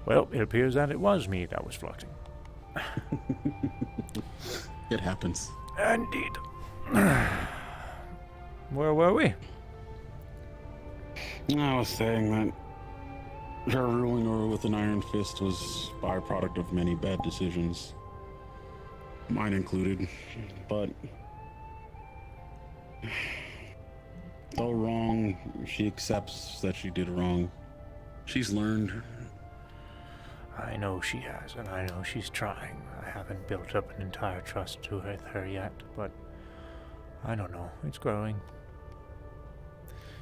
Well, it appears that it was me that was fluxing. It happens. Indeed. Where were we? I was saying that her ruling over with an iron fist was byproduct of many bad decisions, mine included. But though wrong, she accepts that she did wrong. She's learned. I know she has, and I know she's trying. I haven't built up an entire trust to her yet, but I don't know. It's growing.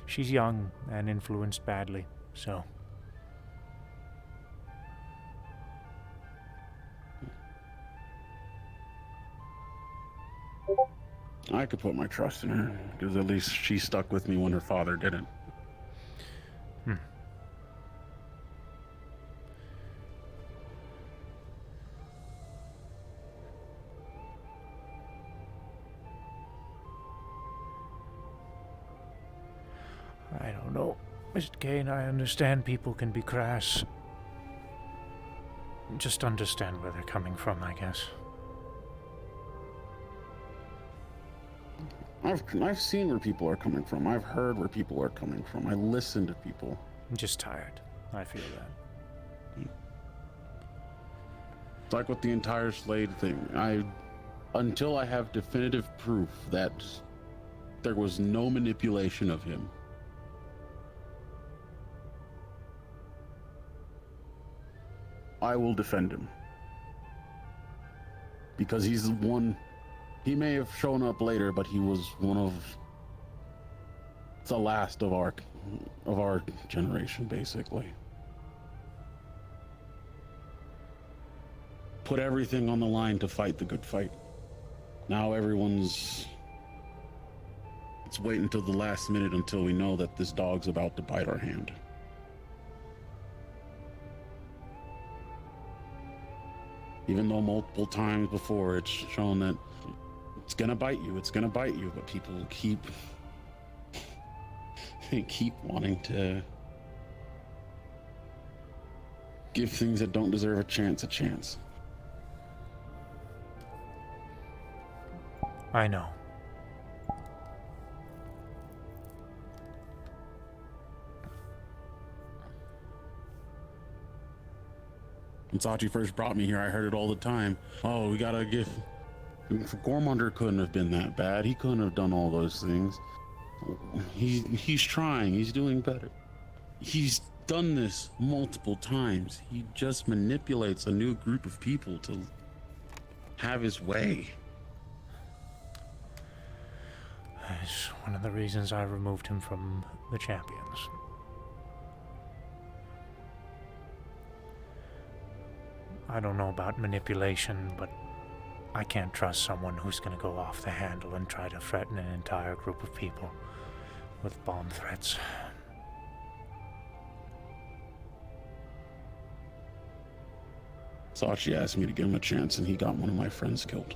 She's young and influenced badly, so. I could put my trust in her, because at least she stuck with me when her father didn't. I don't know. Mr. Kane, I understand people can be crass. Just understand where they're coming from, I guess. I've seen where people are coming from. I've heard where people are coming from. I listen to people. I'm just tired. I feel that. It's like with the entire Slade thing. Until I have definitive proof that there was no manipulation of him, I will defend him. Because he's the one. He may have shown up later, but he was one of the last of our generation, basically. Put everything on the line to fight the good fight. Now it's wait until the last minute until we know that this dog's about to bite our hand. Even though multiple times before it's shown that it's gonna bite you, but people keep wanting to give things that don't deserve a chance. I know. When Sachi first brought me here, I heard it all the time. Oh, we gotta give. Gormunder couldn't have been that bad. He couldn't have done all those things. He's trying. He's doing better. He's done this multiple times. He just manipulates a new group of people to have his way. It's one of the reasons I removed him from the champions. I don't know about manipulation, but I can't trust someone who's going to go off the handle and try to threaten an entire group of people with bomb threats. Sachi asked me to give him a chance, and he got one of my friends killed.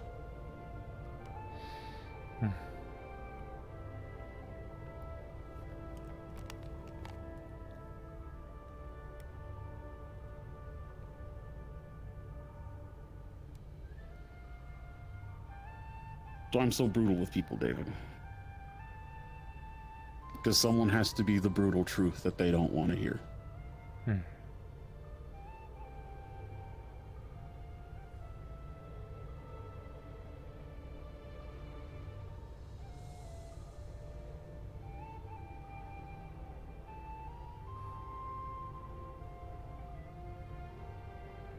So I'm so brutal with people, David. Because someone has to be the brutal truth that they don't want to hear.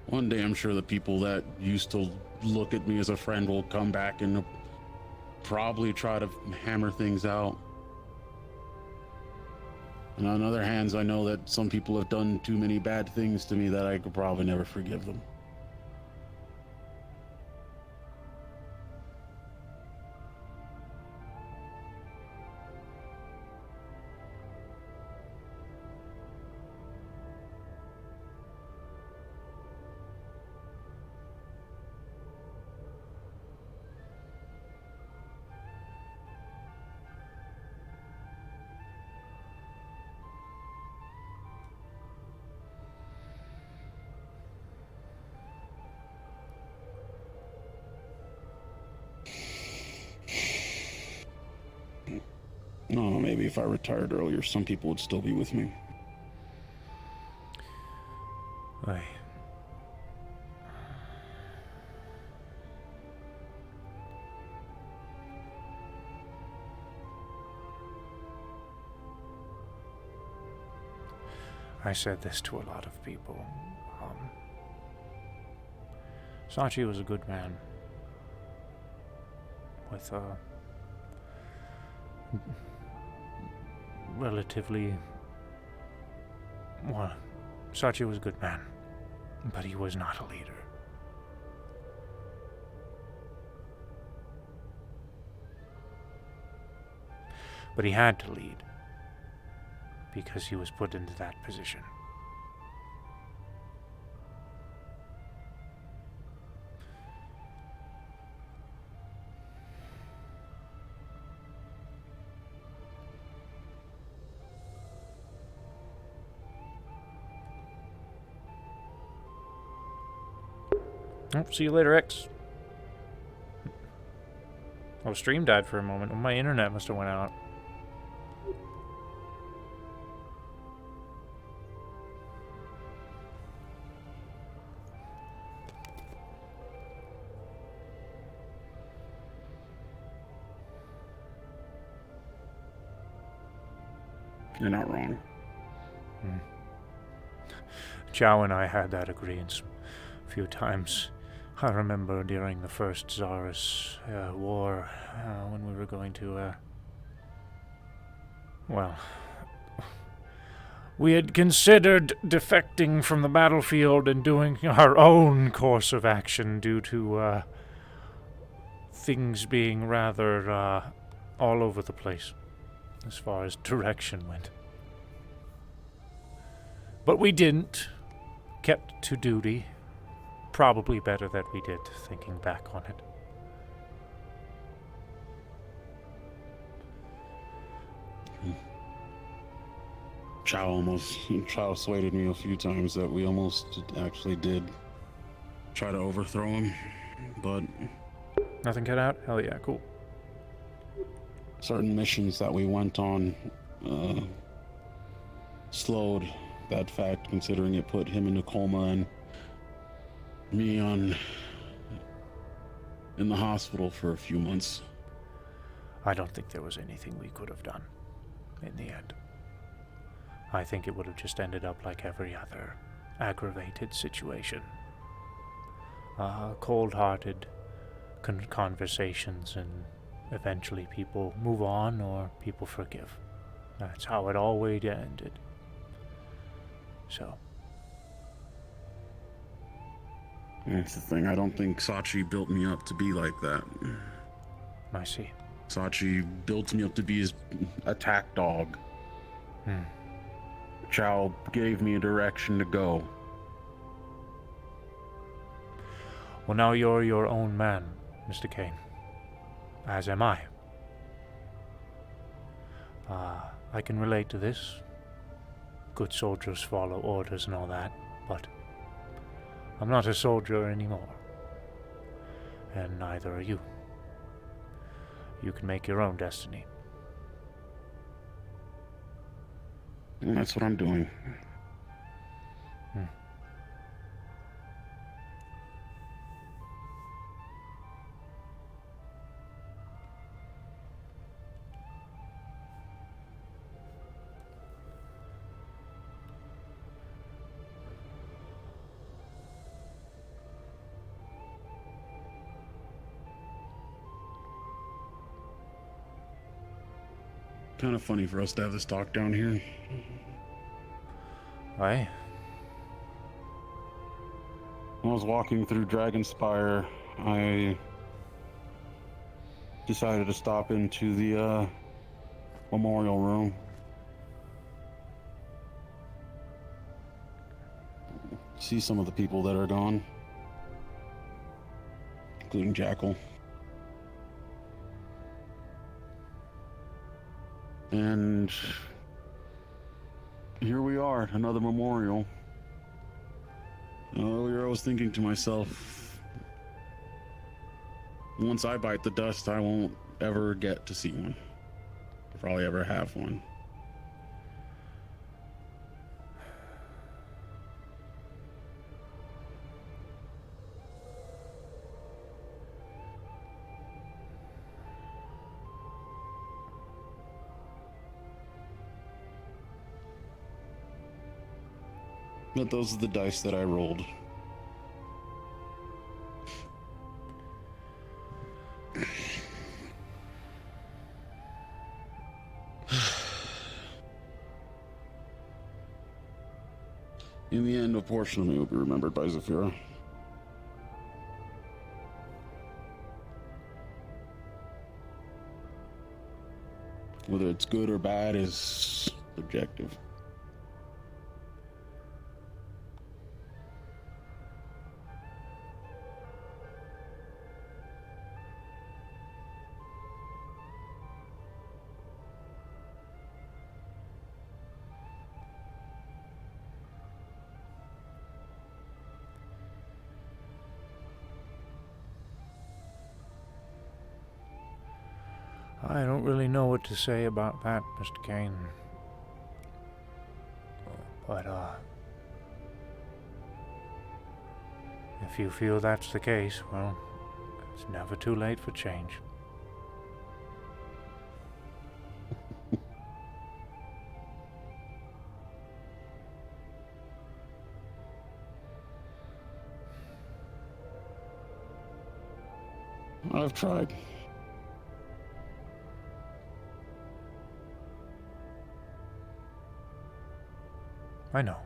One day I'm sure the people that used to look at me as a friend will come back and probably try to hammer things out. And on other hands, I know that some people have done too many bad things to me that I could probably never forgive them. Oh, maybe if I retired earlier, some people would still be with me. I said this to a lot of people. Sachi was a good man with a relatively... Well, Sachi was a good man, but he was not a leader. But he had to lead, because he was put into that position. Oh, see you later, X. Oh, stream died for a moment. Well, my internet must have went out. You're not wrong. Chow and I had that agreement a few times. I remember during the first Tsarist war, when we were going to, well, we had considered defecting from the battlefield and doing our own course of action due to things being rather all over the place as far as direction went. But we didn't. Kept to duty. Probably better that we did, thinking back on it. Chow swayed me a few times that we almost actually did try to overthrow him, but... Nothing cut out? Hell yeah, cool. Certain missions that we went on slowed that fact, considering it put him in a coma and me in the hospital for a few months. I don't think there was anything we could have done in the end. I think it would have just ended up like every other aggravated situation. Cold-hearted conversations, and eventually people move on or people forgive. That's how it always ended. So. That's the thing. I don't think Sachi built me up to be like that. I see. Sachi built me up to be his attack dog. Chow gave me a direction to go. Well, now you're your own man, Mr. Kane. As am I. I can relate to this. Good soldiers follow orders and all that, but I'm not a soldier anymore. And neither are you. You can make your own destiny. And that's what I'm doing. Kind of funny for us to have this talk down here. Aye. When I was walking through Dragonspire, I decided to stop into the memorial room. See some of the people that are gone, including Jackal. And here we are, another memorial. Earlier I was thinking to myself, once I bite the dust, I won't ever get to see one. probably ever have one. But those are the dice that I rolled. In the end, a portion of me will be remembered by Zafira. Whether it's good or bad is subjective. I don't really know what to say about that, Mr. Kane. But, if you feel that's the case, well, it's never too late for change. I've tried. I know.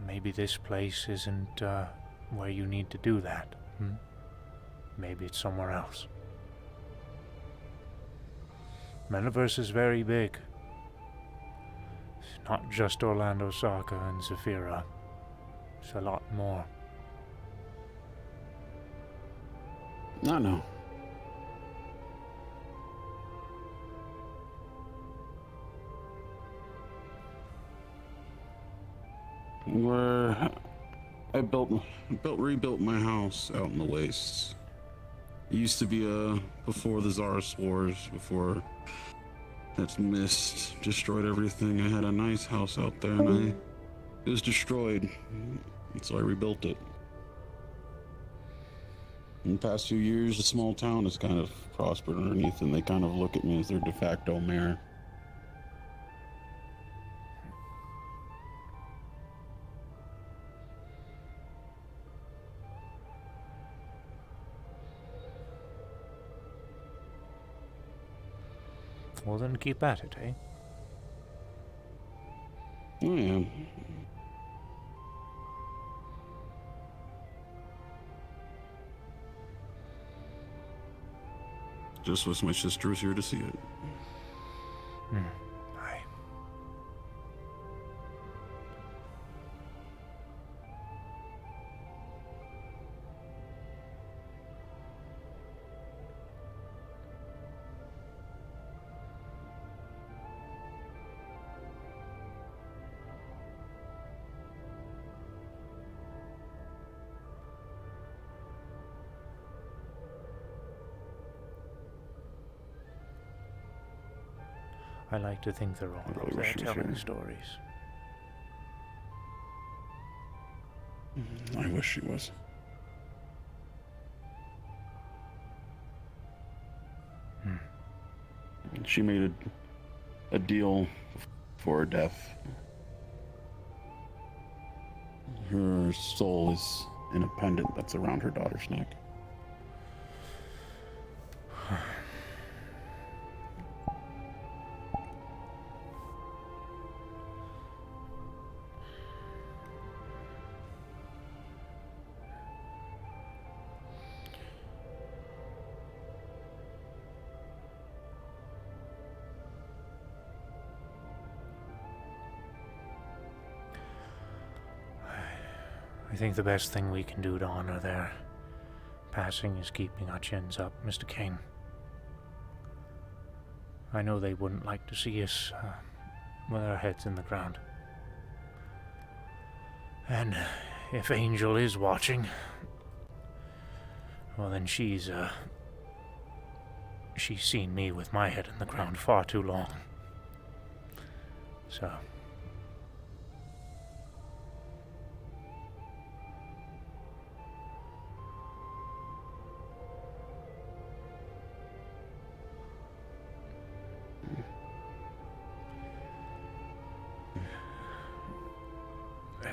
Maybe this place isn't, where you need to do that. Maybe it's somewhere else. Metaverse is very big. It's not just Orlando Saka and Zafira. It's a lot more. I know. Where I rebuilt my house out in the wastes. It used to be before the Tsarist Wars, before that mist destroyed everything. I had a nice house out there, and it was destroyed, and so I rebuilt it. In the past few years, the small town has kind of prospered underneath, and they kind of look at me as their de facto mayor. Well, then keep at it, eh? I am. Just wish my sister was here to see it. Aye. I like to think they're all I up really there wish she was telling here. stories. I wish she was. She made a deal for her death. Her soul is in a pendant that's around her daughter's neck. I think the best thing we can do to honor their passing is keeping our chins up, Mr. Kane. I know they wouldn't like to see us with our heads in the ground. And if Angel is watching, well then she's seen me with my head in the ground far too long. So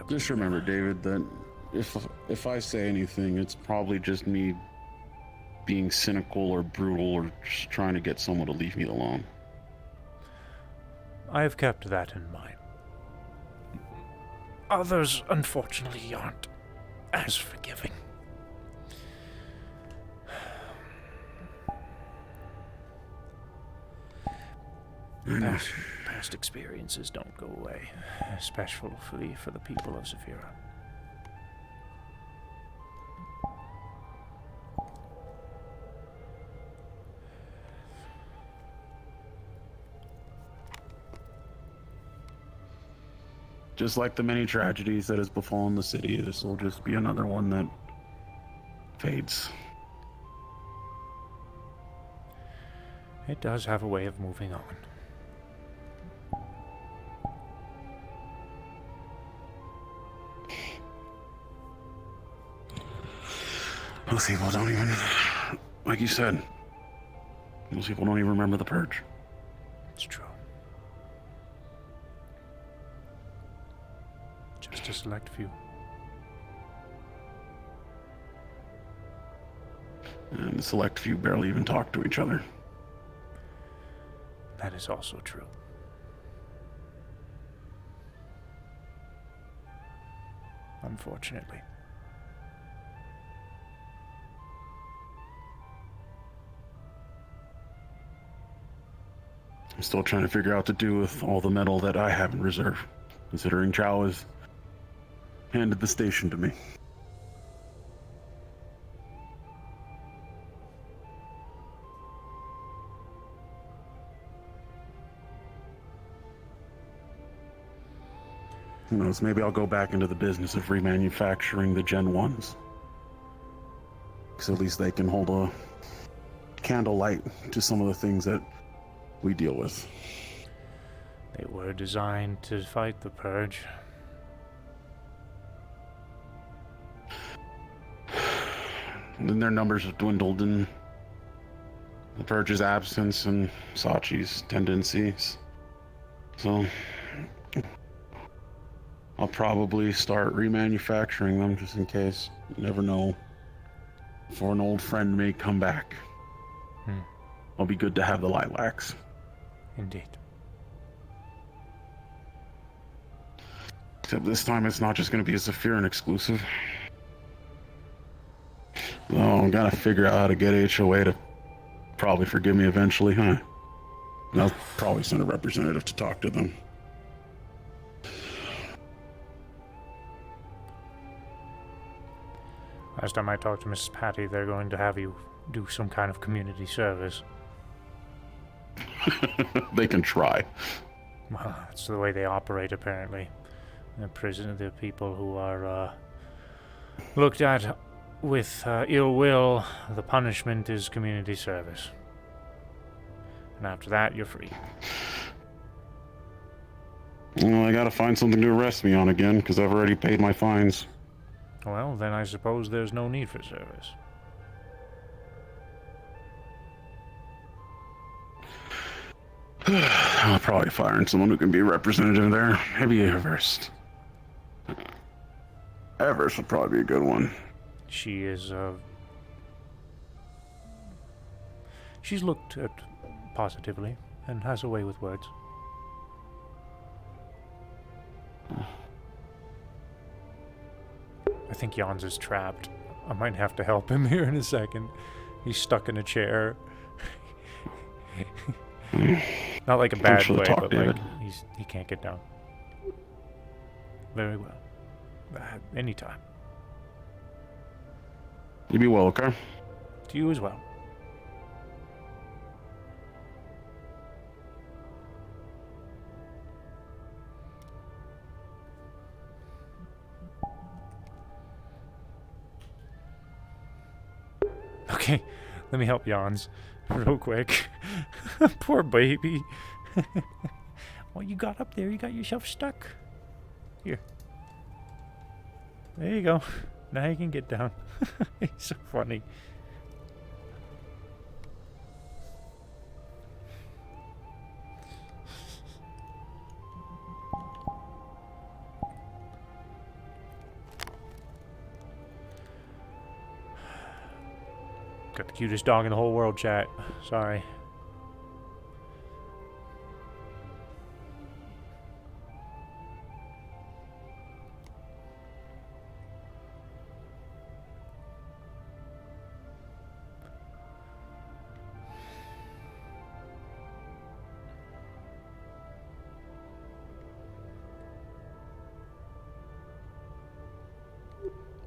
Just remember, David, that if I say anything, it's probably just me being cynical or brutal or just trying to get someone to leave me alone. I have kept that in mind. Others, unfortunately, aren't as forgiving. Past experiences don't go away, especially for the people of Zephyra. Just like the many tragedies that has befallen the city, this will just be another one that fades. It does have a way of moving on. Most people don't even, like you said, most people don't even remember the purge. It's true. Just a select few. And the select few barely even talk to each other. That is also true. Unfortunately. I'm still trying to figure out what to do with all the metal that I have in reserve, considering Chow has handed the station to me. Who knows, maybe I'll go back into the business of remanufacturing the Gen 1s. Because at least they can hold a candlelight to some of the things that we deal with. They were designed to fight the Purge. And then their numbers have dwindled in the Purge's absence and Sachi's tendencies. So I'll probably start remanufacturing them just in case. You never know. For an old friend may come back. It'll be good to have the lilacs. Indeed. Except this time it's not just going to be a Zephyran exclusive. Oh, I gotta figure out how to get HOA to probably forgive me eventually, huh? And I'll probably send a representative to talk to them. Last time I talked to Mrs. Patty, they're going to have you do some kind of community service. They can try. Well, that's the way they operate, apparently. The prison, the people who are looked at with ill will, the punishment is community service. And after that, you're free. Well, I gotta find something to arrest me on again, because I've already paid my fines. Well, then I suppose there's no need for service. I'll probably find someone who can be a representative there. Maybe Everest. Everest would probably be a good one. She is, she's looked at positively and has a way with words. I think Jans is trapped. I might have to help him here in a second. He's stuck in a chair. Not like a bad way, but like he can't get down. Very well. Anytime. You be well, okay? To you as well. Okay, let me help Jans real quick. Poor baby. What you got up there? You got yourself stuck. Here. There you go. Now you can get down. He's so funny. Got the cutest dog in the whole world, chat. Sorry.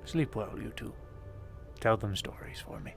Sleep well, you two. Tell them stories for me.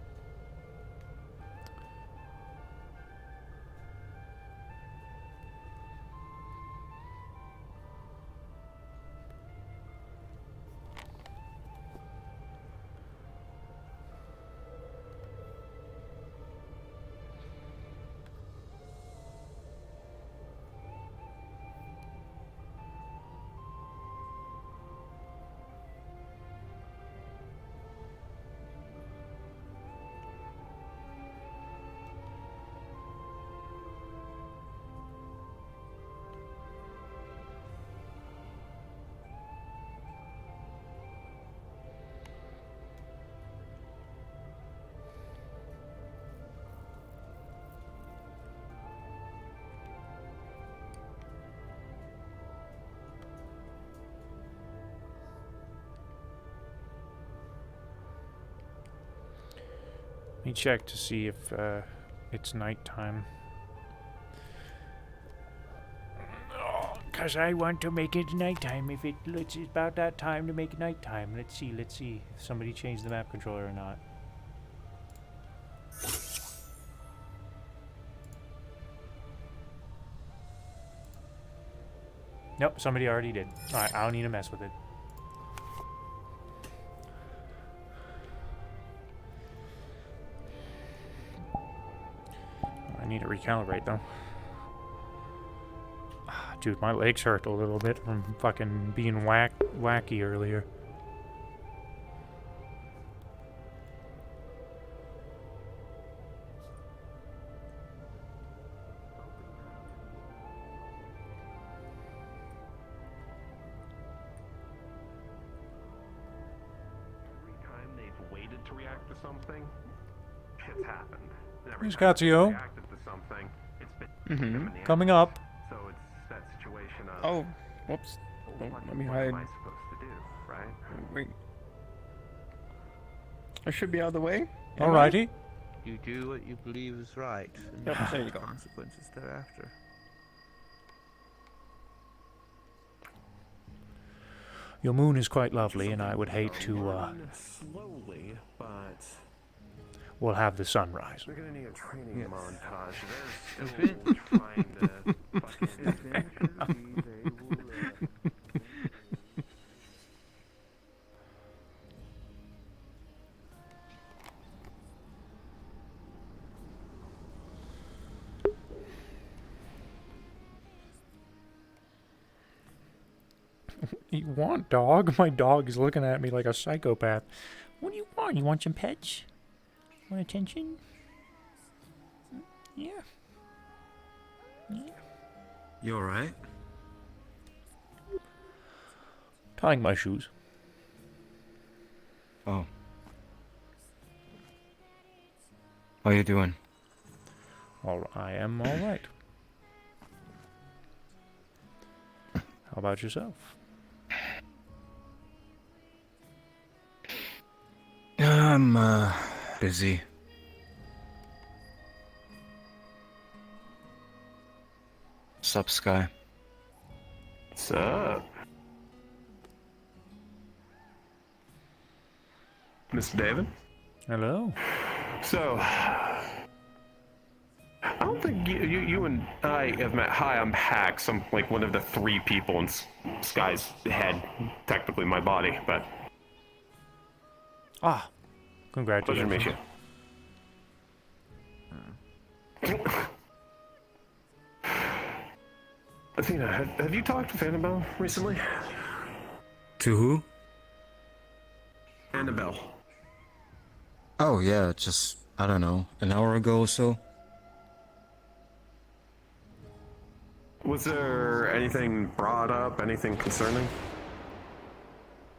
Let me check to see if it's nighttime. Because I want to make it nighttime. If it's about that time to make it nighttime. Let's see if somebody changed the map controller or not. Nope, somebody already did. Alright, I don't need to mess with it. I need to recalibrate though. Dude, my legs hurt a little bit from fucking being wacky earlier. Every time they've waited to react to something, shit's happened. And every Here's time they've Katsuo. reacted to something, it's been Coming up. So it's that situation of, Oh, whoops. well, Don't what let me am hide. I supposed to do, right? Wait. I should be out of the way. Am I? Alrighty. You do what you believe is right, and Yep, there you go. consequences thereafter. Your moon is quite lovely, and I would hate to, Slowly, but we'll have the sunrise. we're gonna need a training Yes. montage. They're still trying to fucking... You want, dog? My dog is looking at me like a psychopath. What do you want? You want some pets? Want attention? Yeah. Yeah. You alright? Tying my shoes. Oh. How you doing? I am alright. How about yourself? I'm, busy. Sup, Sky? What's up? Mr. David? Hello. So, I don't think you and I have met. Hi, I'm Hax. I'm like one of the 3 people in Sky's head. Technically my body, but Ah, pleasure to meet congratulations. you. Athena, have you talked with Annabelle recently? To who? Annabelle. Oh, yeah, just, I don't know, an hour ago or so. Was there anything brought up, anything concerning?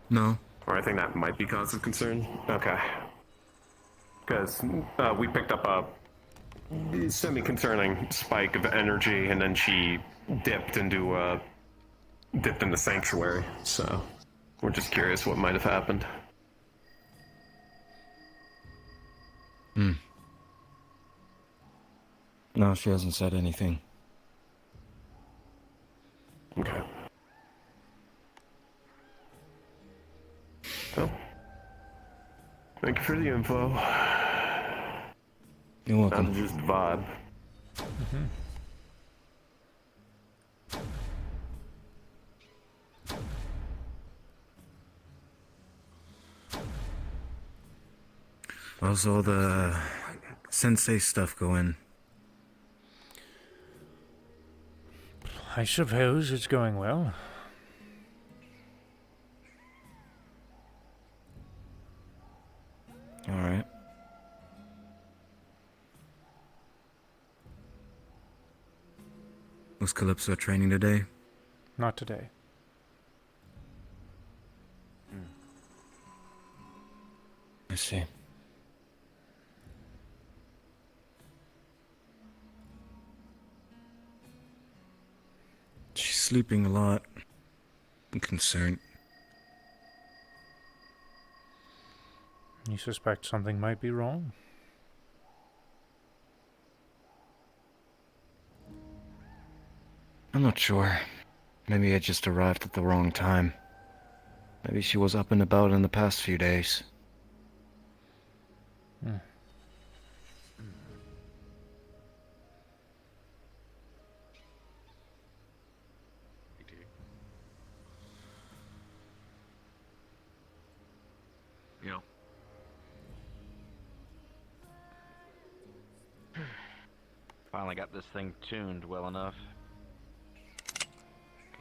No. Or anything that might be cause of concern? Okay. Because we picked up a semi-concerning spike of energy, and then she dipped into the sanctuary. So we're just curious what might have happened. No, she hasn't said anything. Okay. Well, thank you for the info. You're welcome. Not just vibe. How's all the sensei stuff going? I suppose it's going well. Alright. Was Calypso training today? Not today. I see. She's sleeping a lot. I'm concerned. You suspect something might be wrong? I'm not sure. Maybe I just arrived at the wrong time. Maybe she was up and about in the past few days. Yeah. Finally got this thing tuned well enough.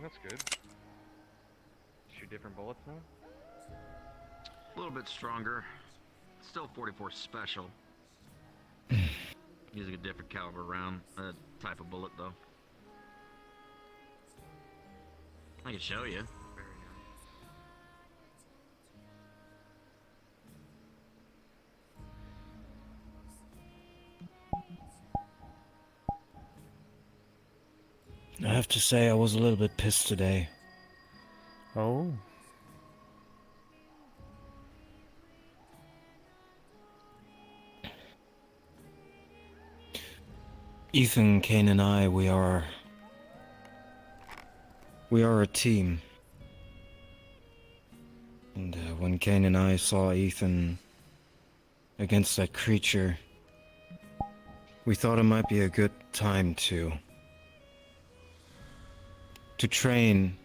That's good. Shoot different bullets now? A little bit stronger. Still 44 special. Using a different caliber round, type of bullet though. I can show you. Very I have to say I was a little bit pissed today. Oh, Ethan, Kane, and I, we are a team. And when Kane and I saw Ethan against that creature, we thought it might be a good time to train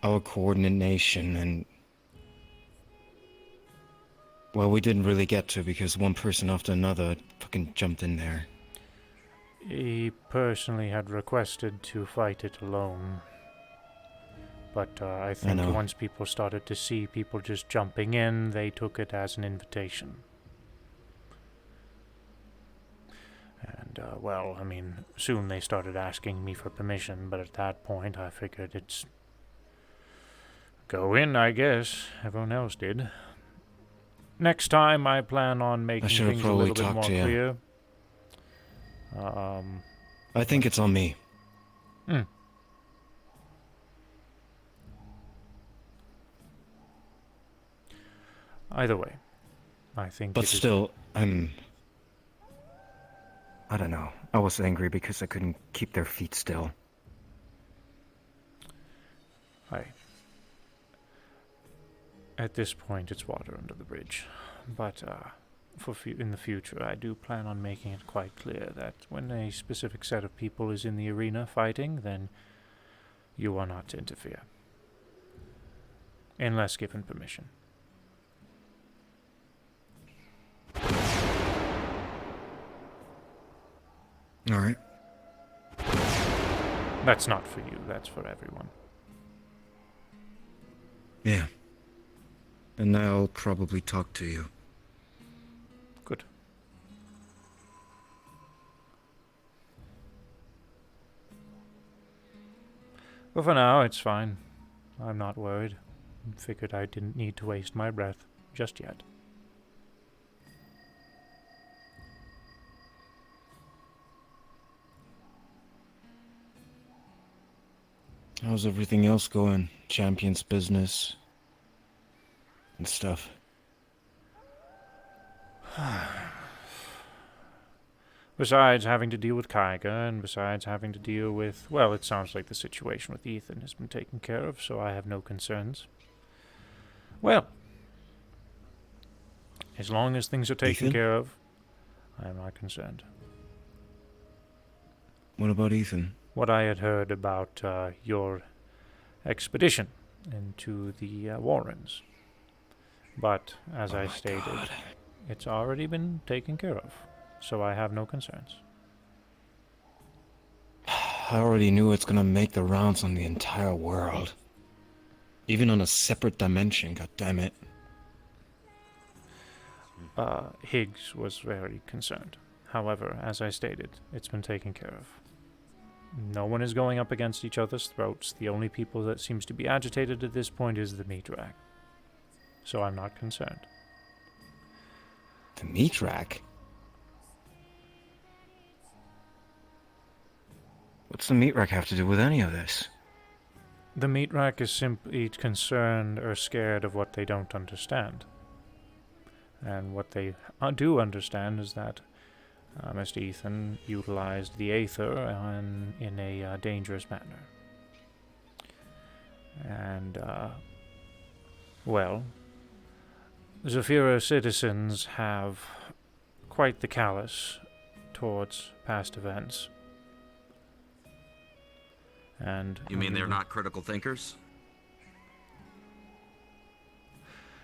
our coordination, and well, we didn't really get to because one person after another fucking jumped in there. he personally had requested to fight it alone. But I think know. once people started to see people just jumping in, they took it as an invitation. And, well, I mean, soon they started asking me for permission, but at that point I figured it's go in, I guess. Everyone else did. Next time I plan on making should've things a probably little bit talked more to you. clear. I think it's on me. Either way, I think But it is- still, I don't know. I was angry because I couldn't keep their feet still. At this point, it's water under the bridge. But in the future, I do plan on making it quite clear that when a specific set of people is in the arena fighting, then you are not to interfere. Unless given permission. Alright. That's not for you, that's for everyone. Yeah. And now I'll probably talk to you. Good. But for now, it's fine. I'm not worried. Figured I didn't need to waste my breath just yet. How's everything else going? Champion's business and stuff. Besides having to deal with Kaiga, and besides having to deal with... Well, it sounds like the situation with Ethan has been taken care of, so I have no concerns. Well, as long as things are taken Ethan? care of, I am not concerned. What about Ethan? What I had heard about your expedition into the Warrens. But, as I stated, God. it's already been taken care of, so I have no concerns. I already knew it's gonna make the rounds on the entire world. Even on a separate dimension, goddammit. Higgs was very concerned. However, as I stated, it's been taken care of. No one is going up against each other's throats. The only people that seems to be agitated at this point is the meat rack. So I'm not concerned. The meat rack? What's the meat rack have to do with any of this? The meat rack is simply concerned or scared of what they don't understand. And what they do understand is that Mr. Ethan utilized the Aether in a dangerous manner. And, well, Zafira citizens have quite the callous towards past events. And You mean they're not critical thinkers?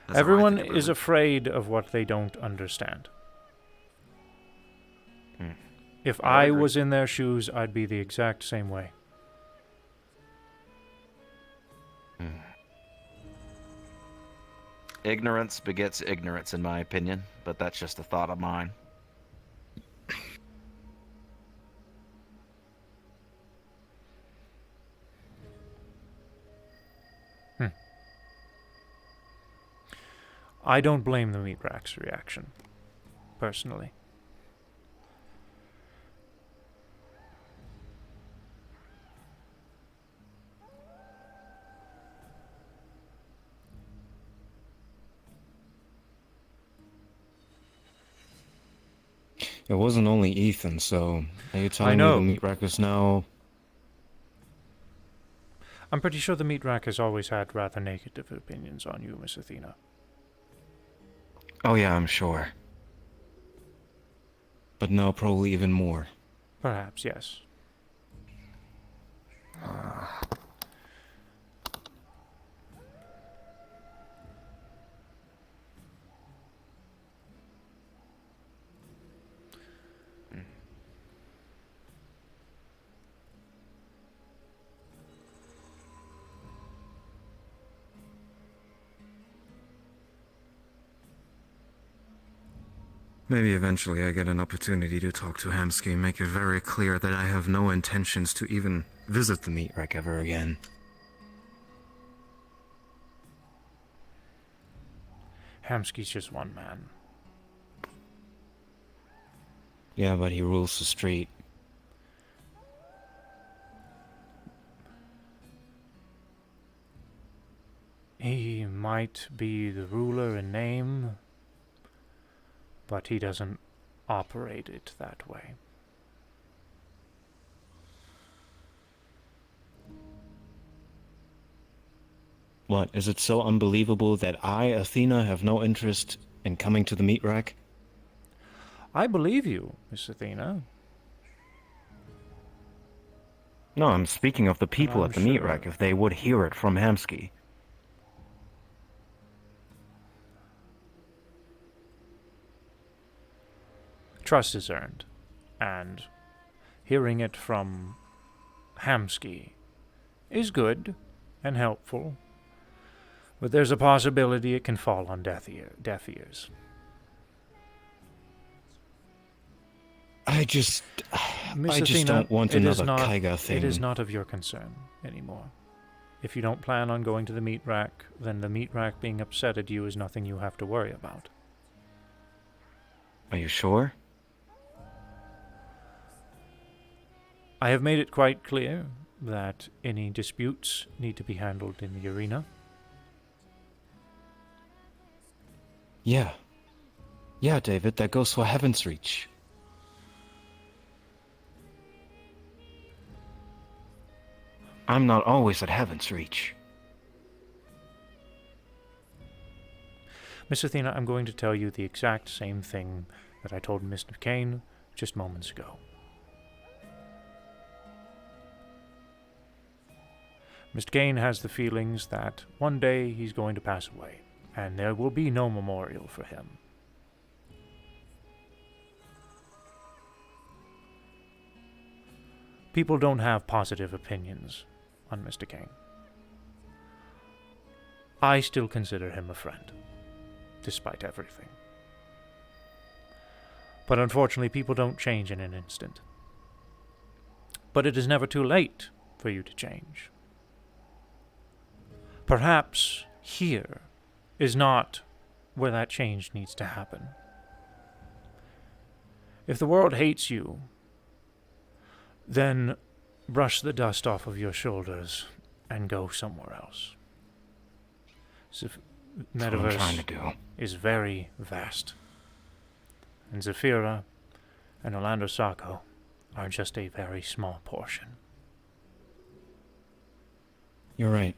That's how I everyone think about is it. afraid of what they don't understand. Hmm. If I I agree. was in their shoes, I'd be the exact same way. Ignorance begets ignorance, in my opinion, but that's just a thought of mine. I don't blame the meat rack's reaction, personally. It wasn't only Ethan, so are you telling me know. the meat rack is now... I'm pretty sure the meat rack has always had rather negative opinions on you, Miss Athena. Oh yeah, I'm sure. But now probably even more. Perhaps, yes. Maybe eventually I get an opportunity to talk to Hamsky and make it very clear that I have no intentions to even visit the meat rack ever again. Hamsky's just one man. Yeah, but he rules the street. He might be the ruler in name, but he doesn't operate it that way. What, is it so unbelievable that I, Athena, have no interest in coming to the meat rack? I believe you, Miss Athena. No, I'm speaking of the people I'm at the meat sure. rack, if they would hear it from Hamsky. Trust is earned, and hearing it from Hamsky is good and helpful, but there's a possibility it can fall on deaf ears. I just Miss I just Athena, don't want it is another not- Kaiga thing. It is not of your concern anymore. If you don't plan on going to the meat rack, then the meat rack being upset at you is nothing you have to worry about. Are you sure? I have made it quite clear that any disputes need to be handled in the arena. Yeah. Yeah, David, that goes for Heaven's Reach. I'm not always at Heaven's Reach. Miss Athena, I'm going to tell you the exact same thing that I told Mr. Kane just moments ago. Mr. Kane has the feelings that one day he's going to pass away, and there will be no memorial for him. People don't have positive opinions on Mr. Kane. I still consider him a friend, despite everything. But unfortunately, people don't change in an instant. But it is never too late for you to change. Perhaps here is not where that change needs to happen. If the world hates you, then brush the dust off of your shoulders and go somewhere else. That's what I'm trying to Metaverse do. is very vast, and Zafira and Orlando Sacco are just a very small portion. You're right.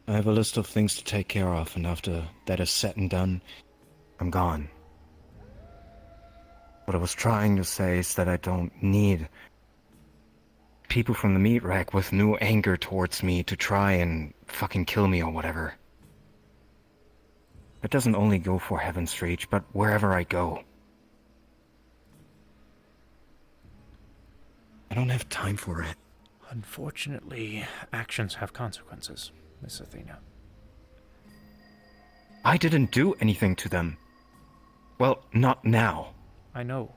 I have a list of things to take care of, and after that is said and done, I'm gone. What I was trying to say is that I don't need people from the meat rack with new anger towards me to try and fucking kill me or whatever. It doesn't only go for Heaven's Reach, but wherever I go. I don't have time for it. Unfortunately, actions have consequences, Miss Athena. I didn't do anything to them. Well, not now. I know.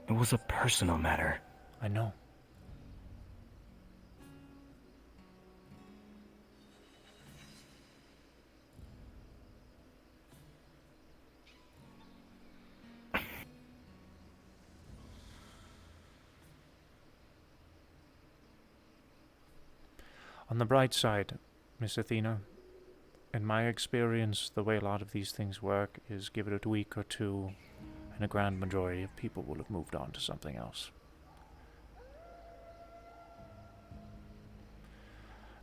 It was a personal matter. I know. On the bright side, Miss Athena, in my experience, the way a lot of these things work is give it a week or two, and a grand majority of people will have moved on to something else.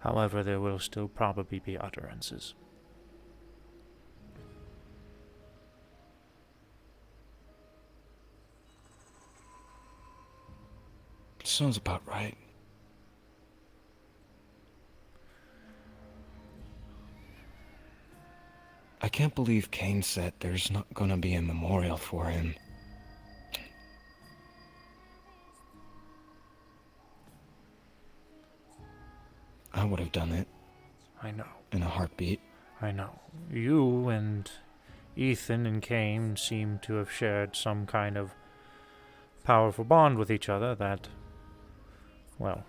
However, there will still probably be utterances. Sounds about right. I can't believe Kane said there's not gonna be a memorial for him. I would have done it I know. in a heartbeat. I know. You and Ethan and Kane seem to have shared some kind of powerful bond with each other that, well,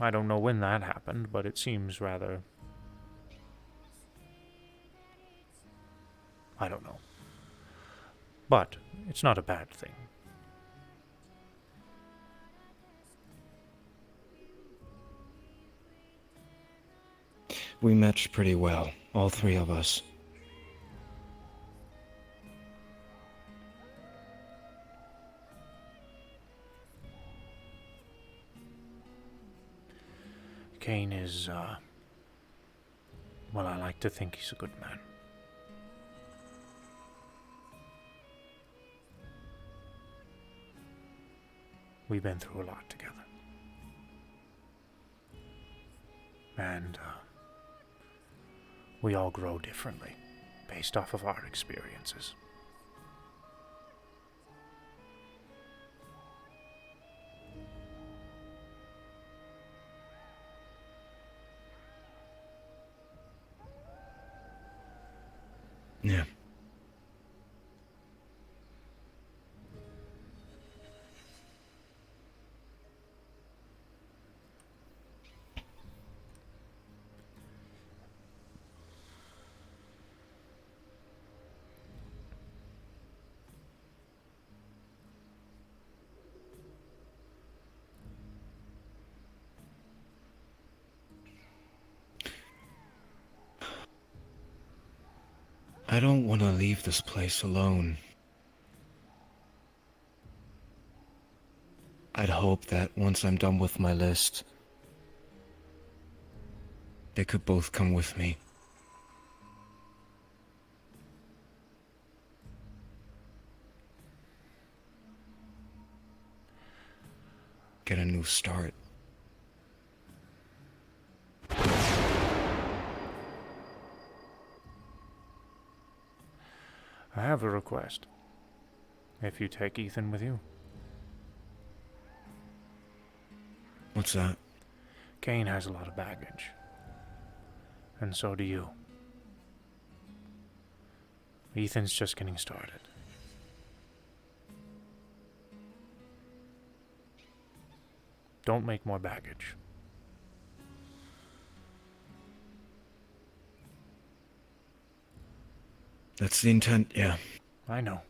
I don't know when that happened, but it seems rather... I don't know. But it's not a bad thing. We matched pretty well, all three of us. Kane is, well, I like to think he's a good man. We've been through a lot together. And We all grow differently, based off of our experiences. Yeah. I don't want to leave this place alone. I'd hope that once I'm done with my list, they could both come with me. Get a new start. I have a request. If you take Ethan with you. What's that? Kane has a lot of baggage. And so do you. Ethan's just getting started. Don't make more baggage. That's the intent, yeah. I know.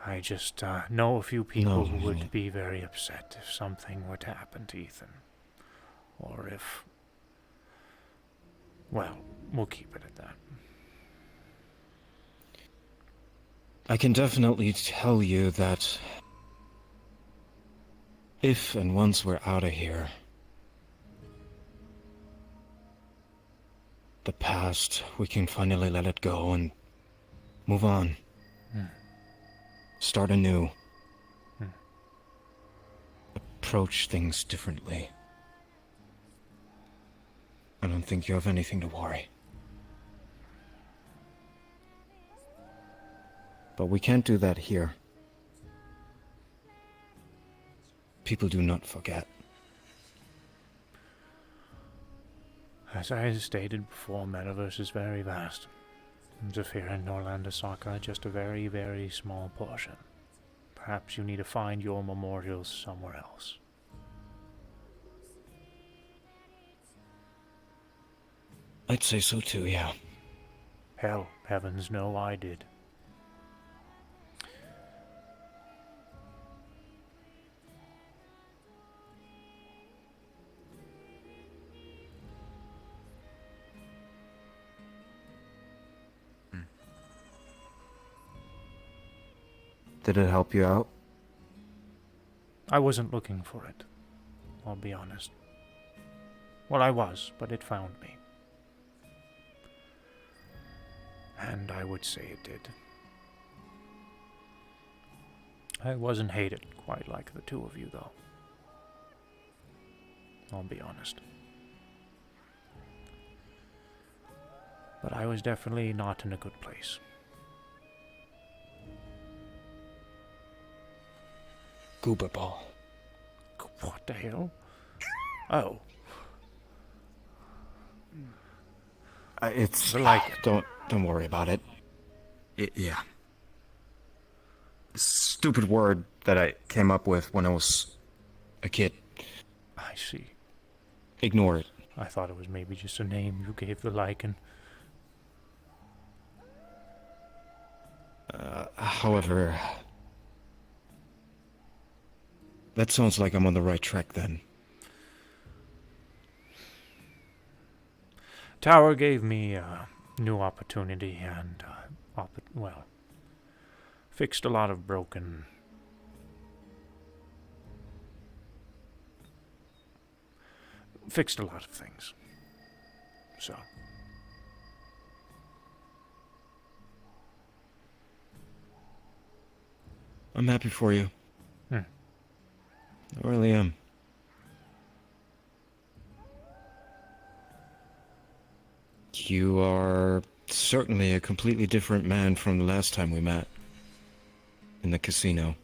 I just know a few people who would be very upset if something were to happen to Ethan. Or if... Well, we'll keep it at that. I can definitely tell you that if and once we're out of here, the past, we can finally let it go and move on. Start anew. Approach things differently. I don't think you have anything to worry. But we can't do that here. People do not forget. As I stated before, Metaverse is very vast. Zephyr and Norlander Saka are just a very, very small portion. Perhaps you need to find your memorials somewhere else. I'd say so too, yeah. Hell, heavens know I did. Did it help you out? I wasn't looking for it. I'll be honest. Well, I was, but it found me. And I would say it did. I wasn't hated quite like the two of you, though. I'll be honest. But I was definitely not in a good place. Goober ball. What the hell? Oh. It's like don't worry about it. Yeah. Stupid word that I came up with when I was a kid. I see. Ignore it. I thought it was maybe just a name you gave the lichen. However, that sounds like I'm on the right track then. Tower gave me a new opportunity and, well, fixed a lot of fixed a lot of things. So. I'm happy for you. I really am. You are certainly a completely different man from the last time we met in the casino.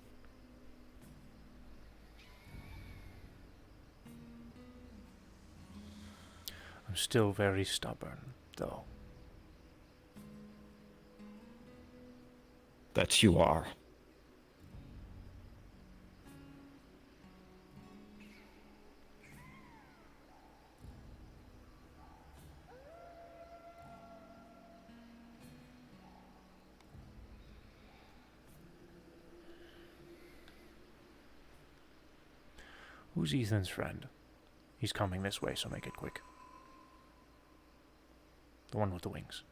I'm still very stubborn, though. That you are. Who's Ethan's friend? He's coming this way, so make it quick. The one with the wings.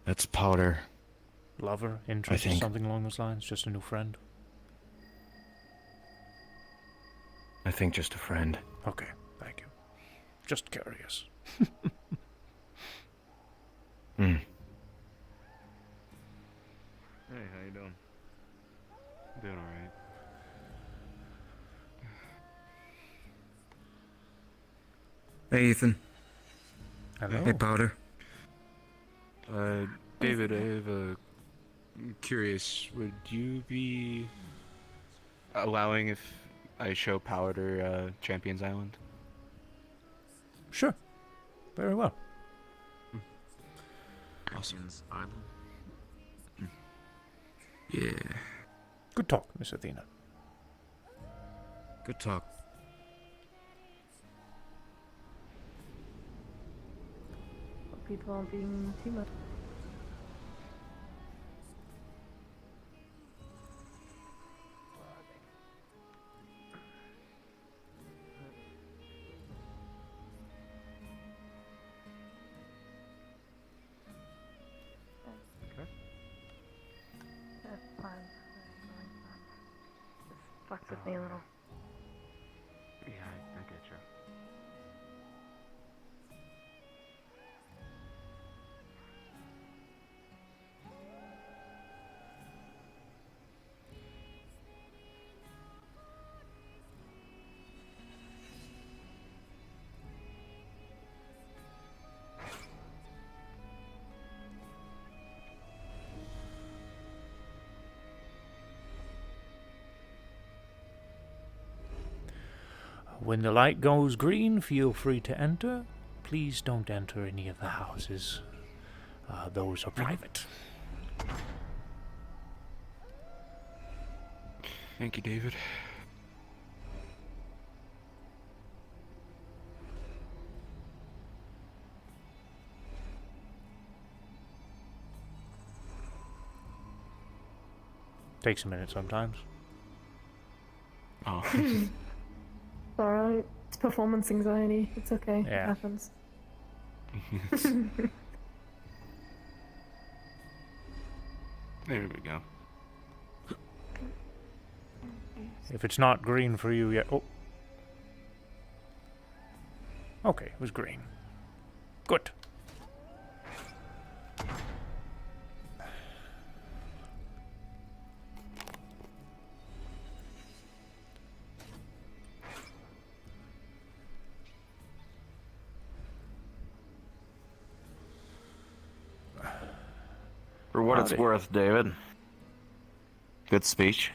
That's Powder. Lover, interest, think. something along those lines? Just a new friend? I think just a friend. Okay, thank you. Just curious. Hmm. Hey, how you doing? Doing alright. Hey, Ethan. Hello? Hey, Powder. David, I'm curious, would you be allowing if I show Powder, Champions Island? Sure. Very well. Champions Island. Yeah. Good talk, Miss Athena. Good talk. People aren't being too much. Okay. That's fine. Just fucks with me a little. Yeah, I get you. When the light goes green, feel free to enter. Please don't enter any of the houses. Those are private. Thank you, David. Takes a minute sometimes. Oh. It's alright. It's performance anxiety. It's okay. Yeah. It happens. There we go. If it's not green for you yet... Oh. Okay, it was green. Good. For what it's Howdy. worth, David. Good speech.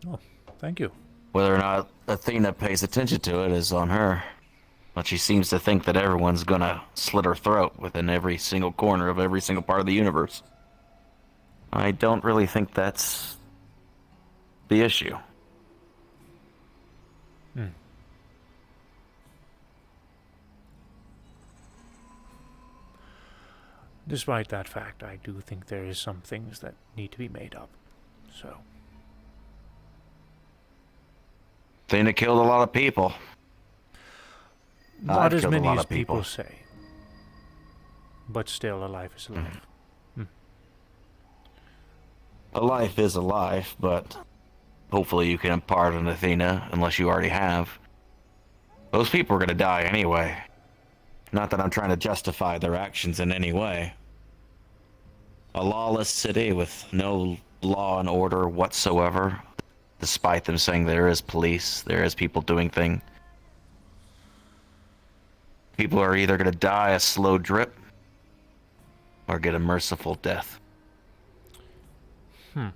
Oh, thank you. Whether or not Athena pays attention to it is on her. But she seems to think that everyone's gonna slit her throat within every single corner of every single part of the universe. I don't really think that's the issue. Hmm. Despite that fact, I do think there is some things that need to be made up. So, Athena killed a lot of people. not I've as killed a many lot as of people. people say. But still, a life is a life. A life is a life, but hopefully you can pardon Athena, unless you already have. Those people are gonna die anyway. Not that I'm trying to justify their actions in any way. A lawless city with no law and order whatsoever, despite them saying there is police, there is people doing things. People are either going to die a slow drip or get a merciful death. Hmm.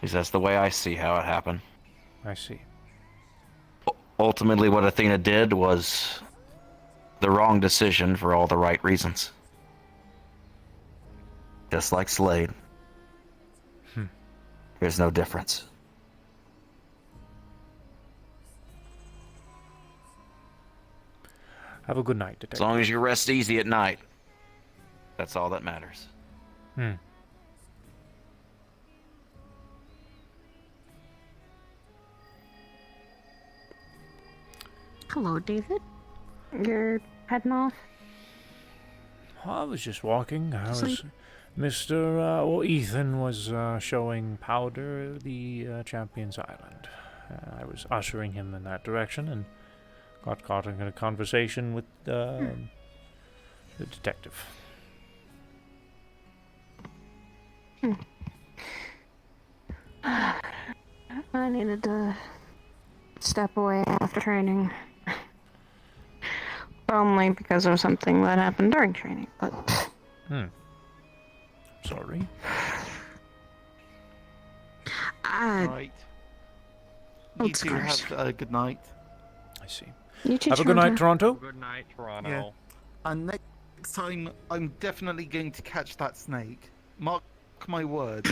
Because that's the way I see how it happened. I see. Ultimately, what Athena did was the wrong decision for all the right reasons. Just like Slade. There's no difference. Have a good night, As Detective. long as you rest easy at night, that's all that matters. Hmm. Hello, David. You're heading off? I was just walking. I Sleep. was... Ethan was showing Powder the Champions Island. I was ushering him in that direction and got caught in a conversation with the detective. I needed to step away after training. Only because of something that happened during training, but... Sorry. Right. You Old two scars. have a good night. I see. You too, Have a good night, Toronto. Toronto. Good night, Toronto. Yeah. And next time, I'm definitely going to catch that snake. Mark my words.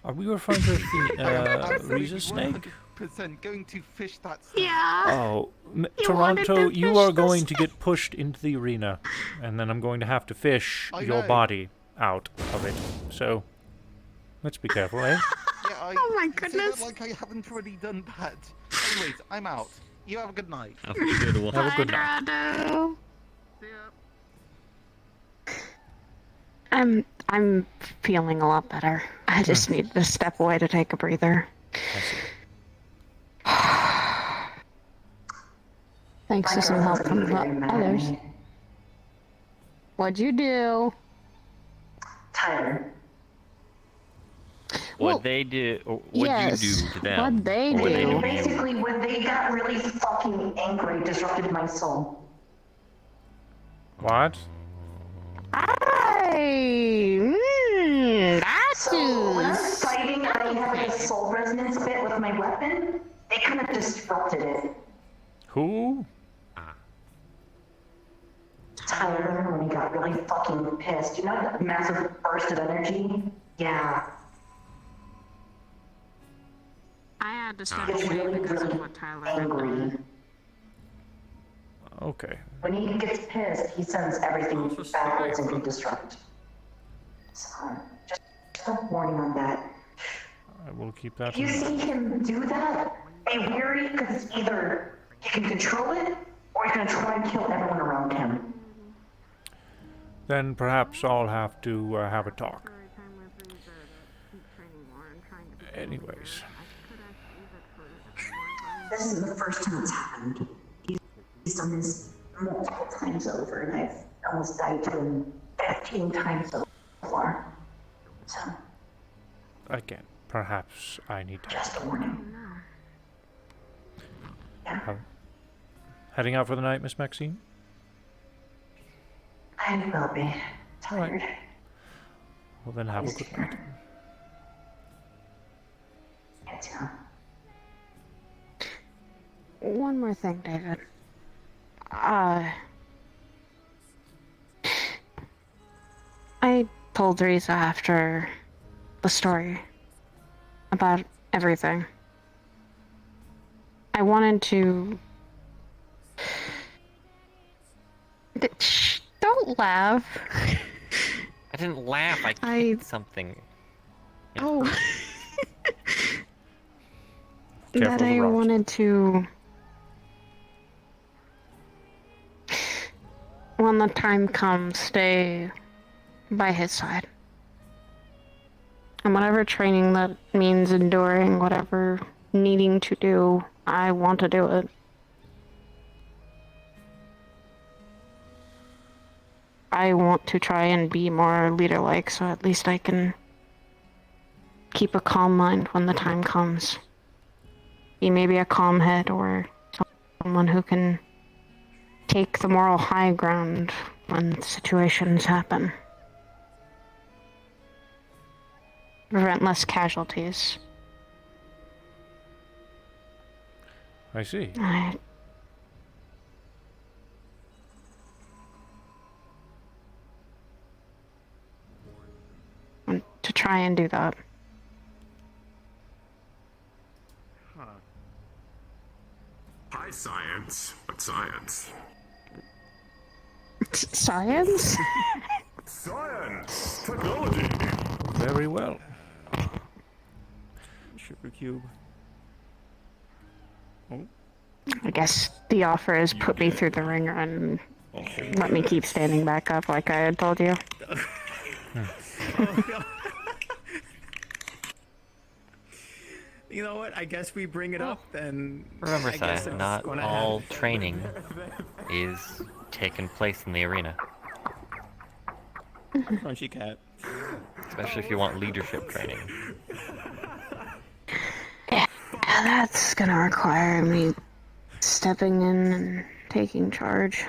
Are we referring to the I am absolutely Reza snake? 100% going to fish that snake. Yeah. Oh, You wanted Toronto, to you fish are the going to get pushed into the arena, and then I'm going to have to fish I your know. body out of it. So, let's be careful, eh? Yeah, Oh my say that goodness. like I haven't already done that. Anyways, I'm out. You have a good night. Have a good night. Toronto. See ya. I'm feeling a lot better. I just need to step away to take a breather. I see. Thanks to some help from the others. What'd you do? Tyler. Well, What they do, or what yes, you do to them? what'd they or what do? to you. Basically, when they got really fucking angry, disrupted my soul. What? So when I was fighting, I had a soul resonance bit with my weapon. They kind of disrupted it. Who? Tyler, when he got really fucking pissed, you know that massive burst of energy? Yeah. I had to step Gets away really, because of really what Tyler had angry. done. Okay. When he gets pissed, he sends everything backwards and can disrupt. So, just a warning on that. I will keep that If you in mind. see him do that, be wary, because either he can control it, or he's gonna try and kill everyone around him. Then perhaps I'll have to have a talk. Anyways. This is the first time it's happened. He's done this multiple times over, and I've almost died to him 15 times so far. So, Again, perhaps I need to. just a warning. Yeah, Heading out for the night, Miss Maxine? I will be tired. Well, then have a good night. You too. One more thing, David. I told Reza after the story about everything. I wanted to... Shh, don't laugh. I didn't laugh. I I- kicked something. Oh. Careful that of the I rocks. wanted to... When the time comes, stay by his side. And whatever training that means enduring, whatever needing to do, I want to do it. I want to try and be more leader-like, so at least I can keep a calm mind when the time comes. He may be a calm head or someone who can take the moral high ground when situations happen. Prevent less casualties. I see. To try and do that. Hi, science, but science. Science? Science! Technology! Very well. Sugar cube. Oh. I guess the offer is put me through the ringer and let me keep standing back up like I had told you. You know what? I guess we bring it up then. Remember, I guess Sai, it's not gonna all happen. training is taking place in the arena. Crunchy cat. Especially if you want leadership training. Yeah, that's gonna require me stepping in and taking charge.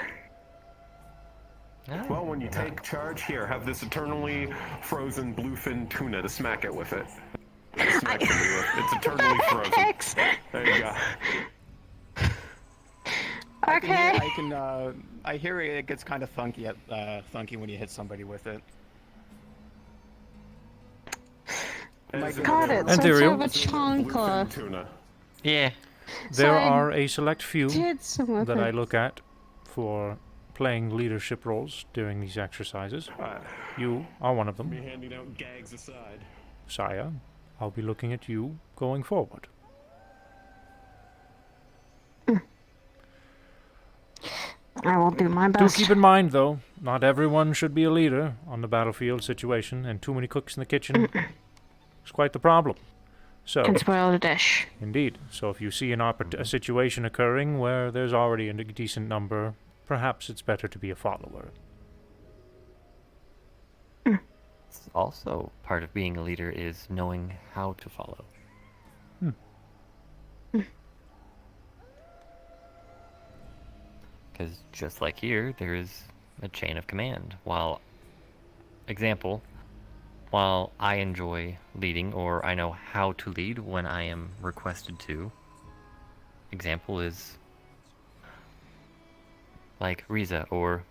Well, when you take charge, here, have this eternally frozen bluefin tuna to smack it with it. Smack it with. It's eternally frozen. There you go. Okay. I hear it gets kind of thunky when you hit somebody with it. Got it. So it's sort of a chancla. Tuna. Yeah. There are a select few did some with that I it. look at for playing leadership roles during these exercises. You are one of Be them. handing out gags aside. Saya, I'll be looking at you going forward. I will do my Do best. keep in mind, though, not everyone should be a leader on the battlefield situation, and too many cooks in the kitchen is quite the problem. So, Can spoil the dish. indeed. So if you see a situation occurring where there's already a decent number, perhaps it's better to be a follower. It's also part of being a leader is knowing how to follow. Because just like here, there is a chain of command. While I enjoy leading, or I know how to lead when I am requested to, example is like Riza or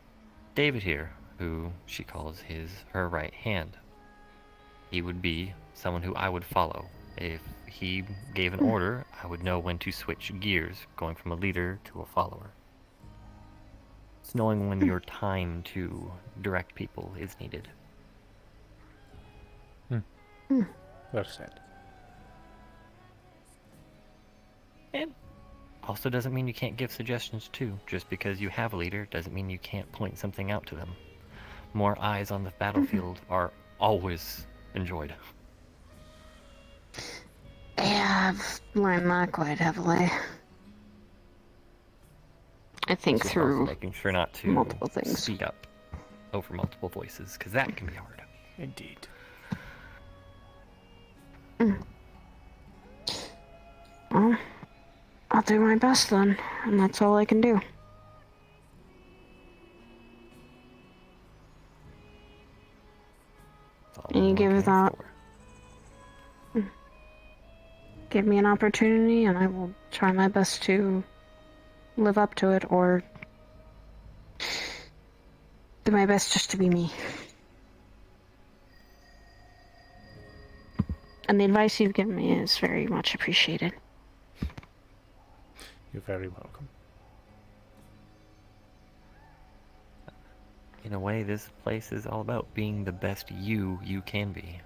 David here, who she calls her right hand. He would be someone who I would follow. If he gave an order, I would know when to switch gears, going from a leader to a follower. It's knowing when your time to direct people is needed. Well said. And also doesn't mean you can't give suggestions too. Just because you have a leader doesn't mean you can't point something out to them. More eyes on the battlefield are always enjoyed. Yeah, I've learned that quite heavily. I think Just also through making sure not to multiple things. speak up over multiple voices, because that can be hard. Indeed. Well, I'll do my best then, and that's all I can do. And you give that. Give me an opportunity, and I will try my best to live up to it, or do my best just to be me. And the advice you've given me is very much appreciated. You're very welcome. In a way, this place is all about being the best you can be.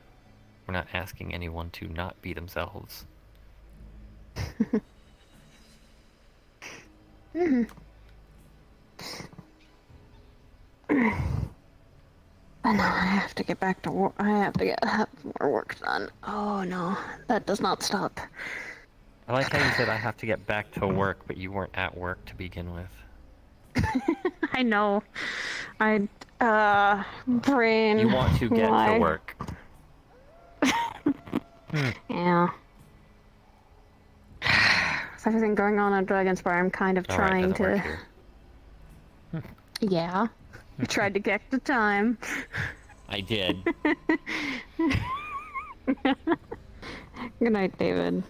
We're not asking anyone to not be themselves. And now I have to get back to work. I have to have more work done. Oh no, that does not stop. I like how you said I have to get back to work, but you weren't at work to begin with. I know. Brain. You want to get to lie. work. Yeah. With everything going on at Dragonspire, I'm kind of All right, trying doesn't work to. here. Yeah. I tried to get the time. I did. Good night, David.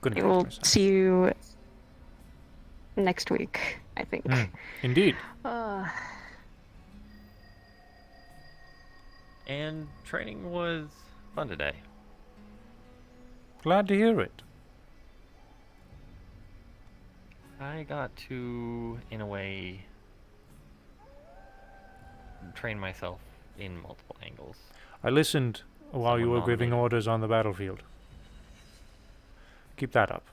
Good night, We'll Miss see you next week, I think. Indeed. And training was fun today. Glad to hear it. I got to, in a way, train myself in multiple angles. I listened while you were Someone giving nominated. orders on the battlefield. Keep that up.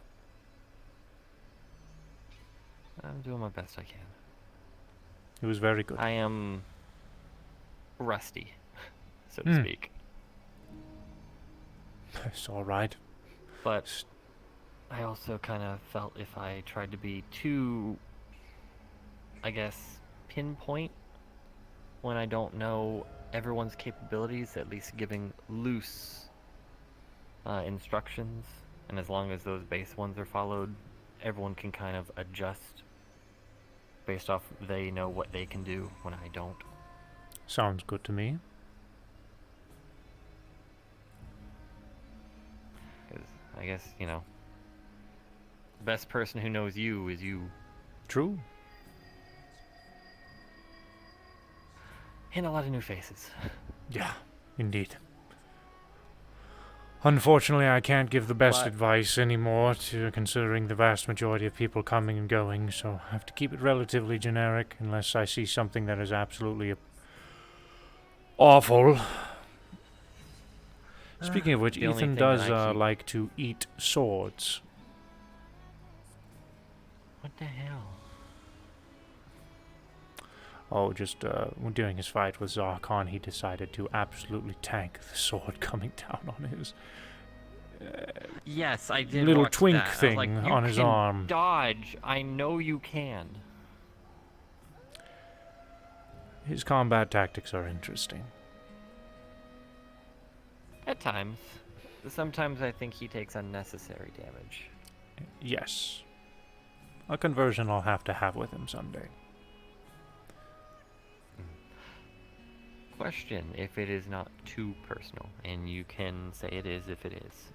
I'm doing my best I can. It was very good. I am rusty, so to Hmm. speak. It's all right. But I also kind of felt if I tried to be too, I guess, pinpoint when I don't know everyone's capabilities, at least giving loose instructions, and as long as those base ones are followed, everyone can kind of adjust based off they know what they can do when I don't. Sounds good to me. 'Cause I guess, you know, the best person who knows you is you. True. And a lot of new faces. Yeah, indeed. Unfortunately, I can't give the best But- advice anymore, considering the vast majority of people coming and going, so I have to keep it relatively generic unless I see something that is absolutely awful. Speaking of which, The only Ethan thing that does I keep- like to eat swords. What the hell? Oh, just during his fight with Zarkon, he decided to absolutely tank the sword coming down on his Yes, I did. little watch twink that. I was thing like, "You on his can arm. Dodge. I know you can. His combat tactics are interesting. At times. Sometimes I think he takes unnecessary damage. Yes. A conversion I'll have to have with him someday. Question, if it is not too personal, and you can say it is if it is.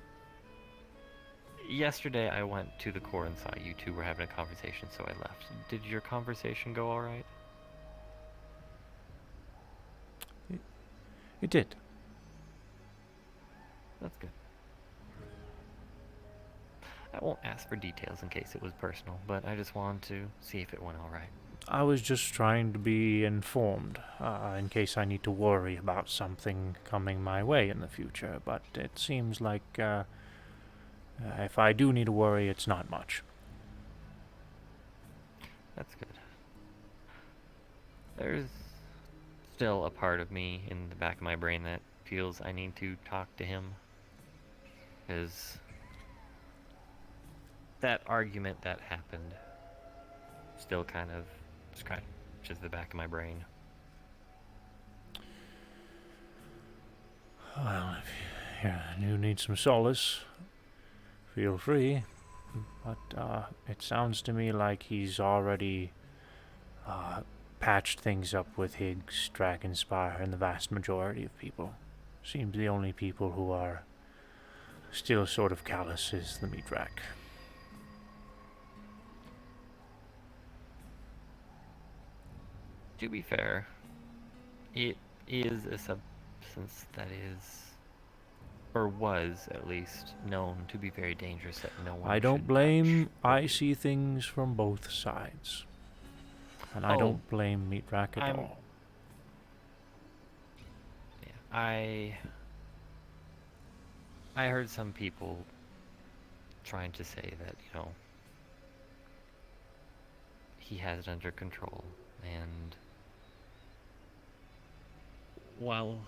Yesterday I went to the core and saw you two were having a conversation, so I left. Did your conversation go alright? It did. That's good. I won't ask for details in case it was personal, but I just wanted to see if it went alright. I was just trying to be informed, in case I need to worry about something coming my way in the future, but it seems like, if I do need to worry, it's not much. That's good. There's still a part of me in the back of my brain that feels I need to talk to him. Because that argument that happened still kind of scratches the back of my brain. Well, if you need some solace, feel free. But it sounds to me like he's already patched things up with Higgs, Dragonspire, and the vast majority of people. Seems the only people who are still sort of callous is the meat rack. To be fair, it is a substance that is, or was at least, known to be very dangerous that no one I don't should blame. touch. I see things from both sides. And I Oh, don't blame meat rack at I'm- all. Yeah, I heard some people trying to say that, you know, he has it under control, and while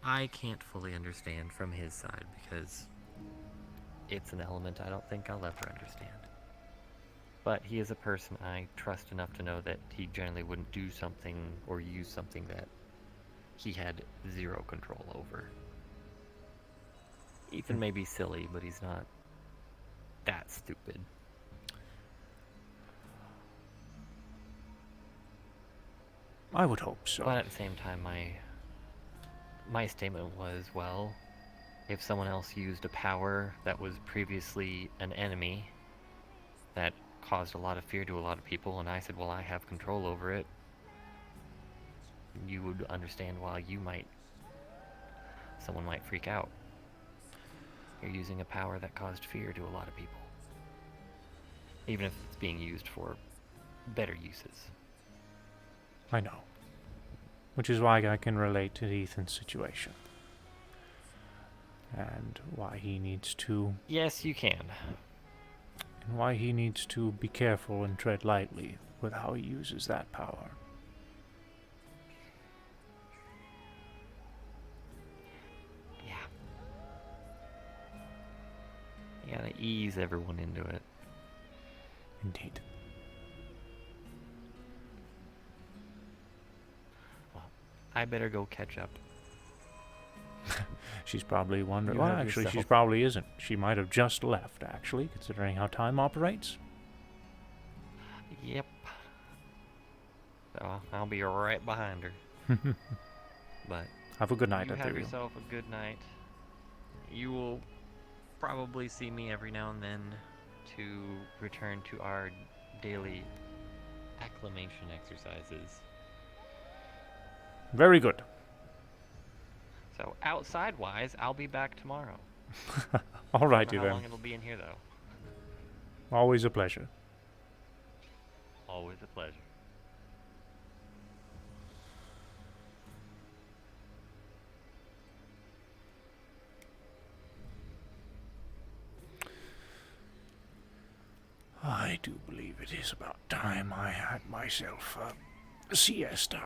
I can't fully understand from his side because it's an element I don't think I'll ever understand. But he is a person I trust enough to know that he generally wouldn't do something or use something that he had zero control over. Ethan may be silly, but he's not that stupid. I would hope so. But at the same time, my statement was, well, if someone else used a power that was previously an enemy that caused a lot of fear to a lot of people, and I said, well, I have control over it, you would understand why someone might freak out. You're using a power that caused fear to a lot of people. Even if it's being used for better uses. I know. Which is why I can relate to Ethan's situation. And why he needs to... Yes, you can. And why he needs to be careful and tread lightly with how he uses that power. Yeah. You gotta ease everyone into it. Indeed. Well, I better go catch up. She's probably wondering... You Well, have actually, she yourself. probably isn't. She might have just left, actually, considering how time operates. Yep. So I'll be right behind her. But have a good night, you have Ethereal. yourself a good night. You will probably see me every now and then to return to our daily acclimation exercises. Very good. So outside-wise, I'll be back tomorrow. All righty Don't know then. how long it'll be in here, though. Always a pleasure. Always a pleasure. I do believe it is about time I had myself a siesta.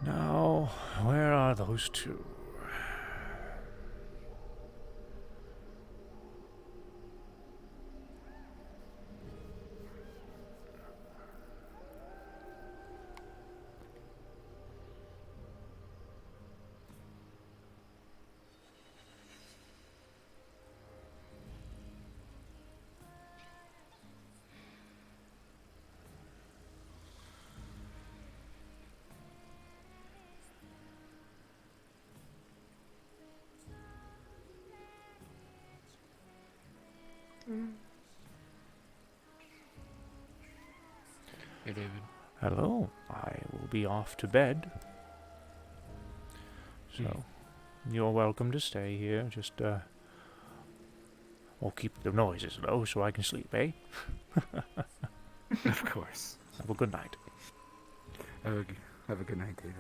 Now, where are those two? Hey, David. Hello. I will be off to bed. So, you're welcome to stay here. Just, well, keep the noises low so I can sleep, eh? Of course. Have a good night. Have a good night, David.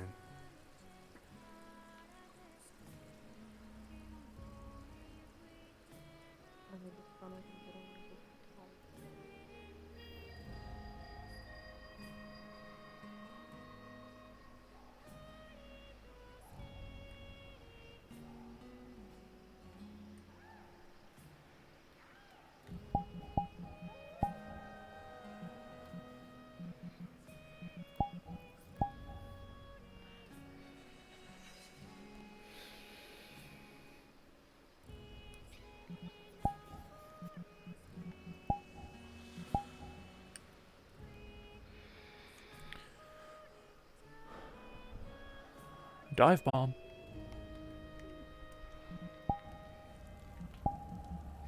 Dive bomb.